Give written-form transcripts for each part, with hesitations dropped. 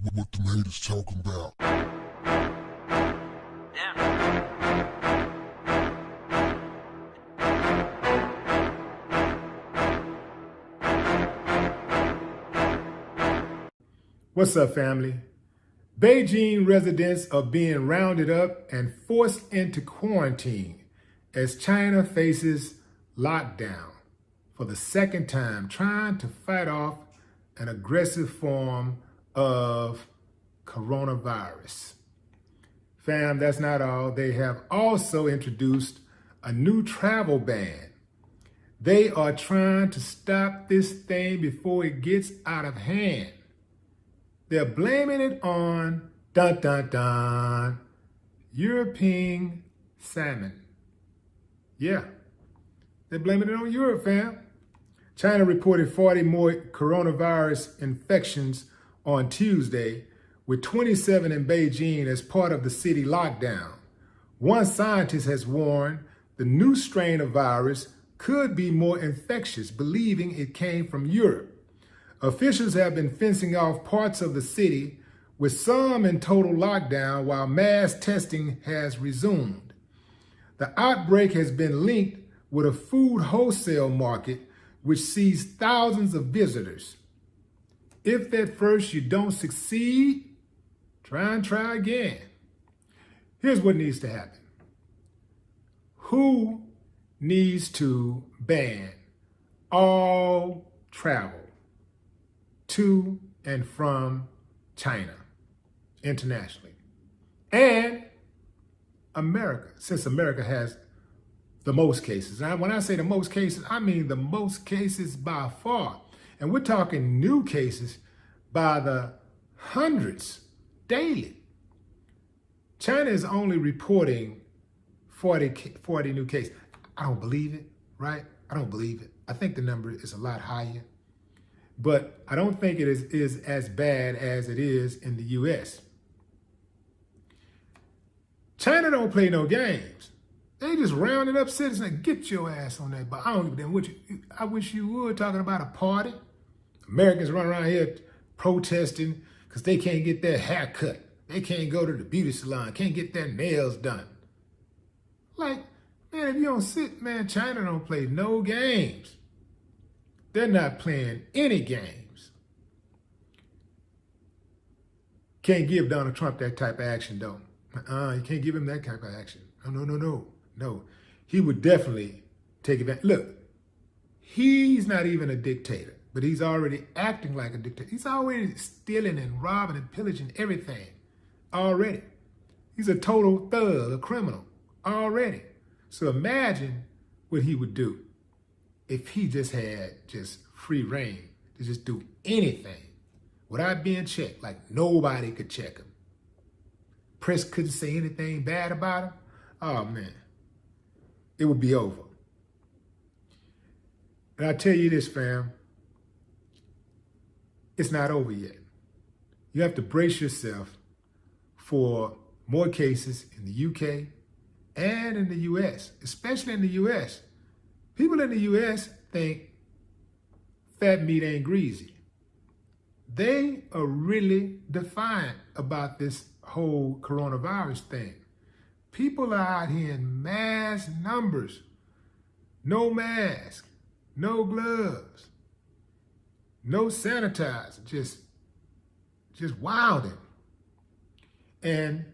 What them haters talking about? What's up, family? Beijing residents are being rounded up and forced into quarantine as China faces lockdown for the second time, trying to fight off an aggressive form of coronavirus. Fam, that's not all. They have also introduced a new travel ban. They are trying to stop this thing before it gets out of hand. They're blaming it on, dun dun dun, European salmon. Yeah, they're blaming it on Europe, fam. China reported 40 more coronavirus infections on Tuesday, with 27 in Beijing as part of the city lockdown. One scientist has warned the new strain of virus could be more infectious, believing it came from Europe. Officials have been fencing off parts of the city, with some in total lockdown while mass testing has resumed. The outbreak has been linked with a food wholesale market which sees thousands of visitors. If at first you don't succeed, try again. Here's what needs to happen. Who needs to ban all travel to and from China internationally? And America, since America has the most cases. Now, when I say the most cases, I mean the most cases by far. And we're talking new cases by the hundreds daily. China is only reporting 40 new cases. I don't believe it, right? I don't believe it. I think the number is a lot higher. But I don't think it is as bad as it is in the U.S. China don't play no games. They just rounding up citizens. Get your ass on that. But I don't even know I wish you would, talking about a party. Americans run around here protesting because they can't get their hair cut. They can't go to the beauty salon, can't get their nails done. Like, man, if you don't sit, man, China don't play no games. They're not playing any games. Can't give Donald Trump that type of action, though. You can't give him that type of action. No. He would definitely take advantage. Look, he's not even a dictator, but he's already acting like a dictator. He's already stealing and robbing and pillaging everything already. He's a total thug, a criminal already. So imagine what he would do if he just had just free reign to just do anything without being checked, like nobody could check him. Press couldn't say anything bad about him. Oh, man, it would be over. And I tell you this, fam, it's not over yet. You have to brace yourself for more cases in the UK and in the US, especially in the US. People in the US think fat meat ain't greasy. They are really defiant about this whole coronavirus thing. People are out here in mass numbers. No mask, no gloves, no sanitizer, just wilding. And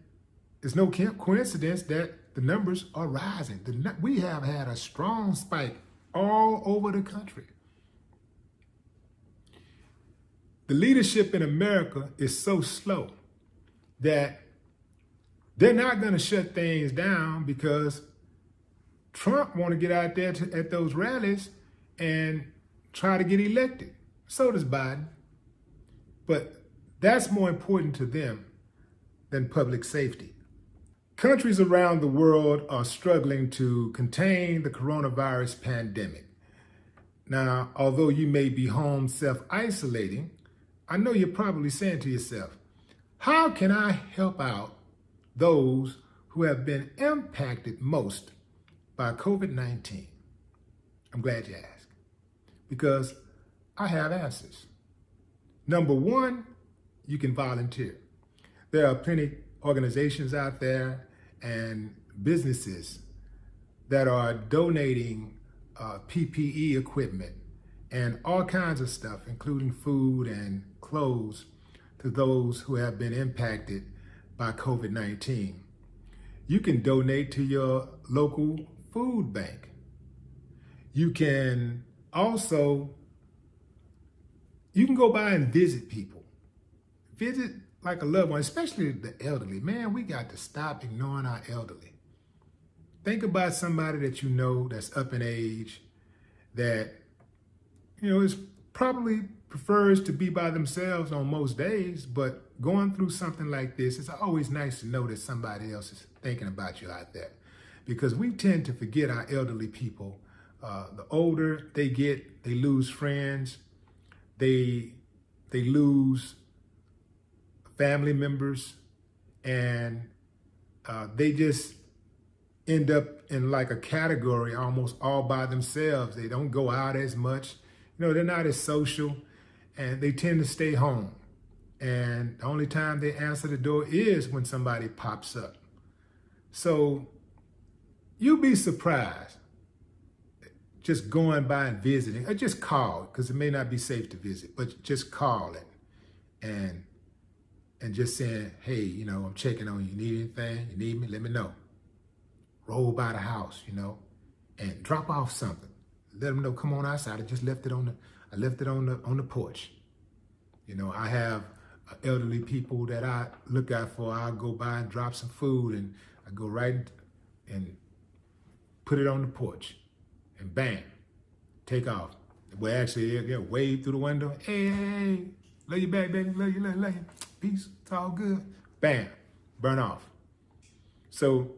it's no coincidence that the numbers are rising. We have had a strong spike all over the country. The leadership in America is so slow that they're not going to shut things down because Trump want to get out there at those rallies and try to get elected. So does Biden. But that's more important to them than public safety. Countries around the world are struggling to contain the coronavirus pandemic. Now, although you may be home self-isolating, I know you're probably saying to yourself, how can I help out those who have been impacted most by COVID-19? I'm glad you asked, because I have answers. Number one, you can volunteer. There are plenty organizations out there and businesses that are donating PPE equipment and all kinds of stuff, including food and clothes, to those who have been impacted by COVID-19. You can donate to your local food bank. You can also, you can go by and visit people. Visit like a loved one, especially the elderly. Man, we got to stop ignoring our elderly. Think about somebody that you know that's up in age that, is probably prefers to be by themselves on most days, but going through something like this, it's always nice to know that somebody else is thinking about you out there, because we tend to forget our elderly people. The older they get, they lose friends, they lose family members, and they just end up in like a category almost all by themselves. They don't go out as much. They're not as social, and they tend to stay home. And the only time they answer the door is when somebody pops up. So you'd be surprised just going by and visiting, or just call, because it may not be safe to visit, but just call it and just saying, hey, I'm checking on you. Need anything? You need me? Let me know. Roll by the house, and drop off something. Let them know, come on outside. I just left it on the porch. I have elderly people that I look out for. I'll go by and drop some food, and I go right and put it on the porch, and bam, take off. Well, actually, they'll wave through the window. Hey, love you back, baby. Love you. Peace. It's all good. Bam, burn off. So,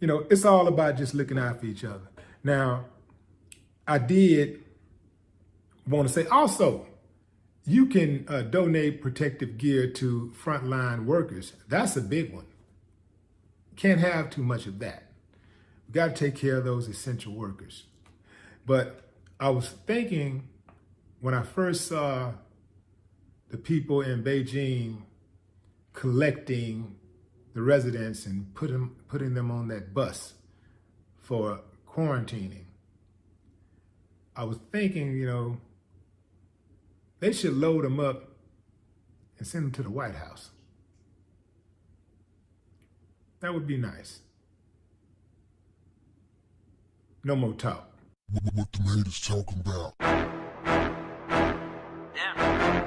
it's all about just looking out for each other. Now, I did want to say also, you can donate protective gear to frontline workers. That's a big one. Can't have too much of that. We got to take care of those essential workers. But I was thinking, when I first saw the people in Beijing collecting the residents and putting them on that bus for quarantining, I was thinking, they should load them up and send them to the White House. That would be nice. No more talk. What the haters talking about? Yeah.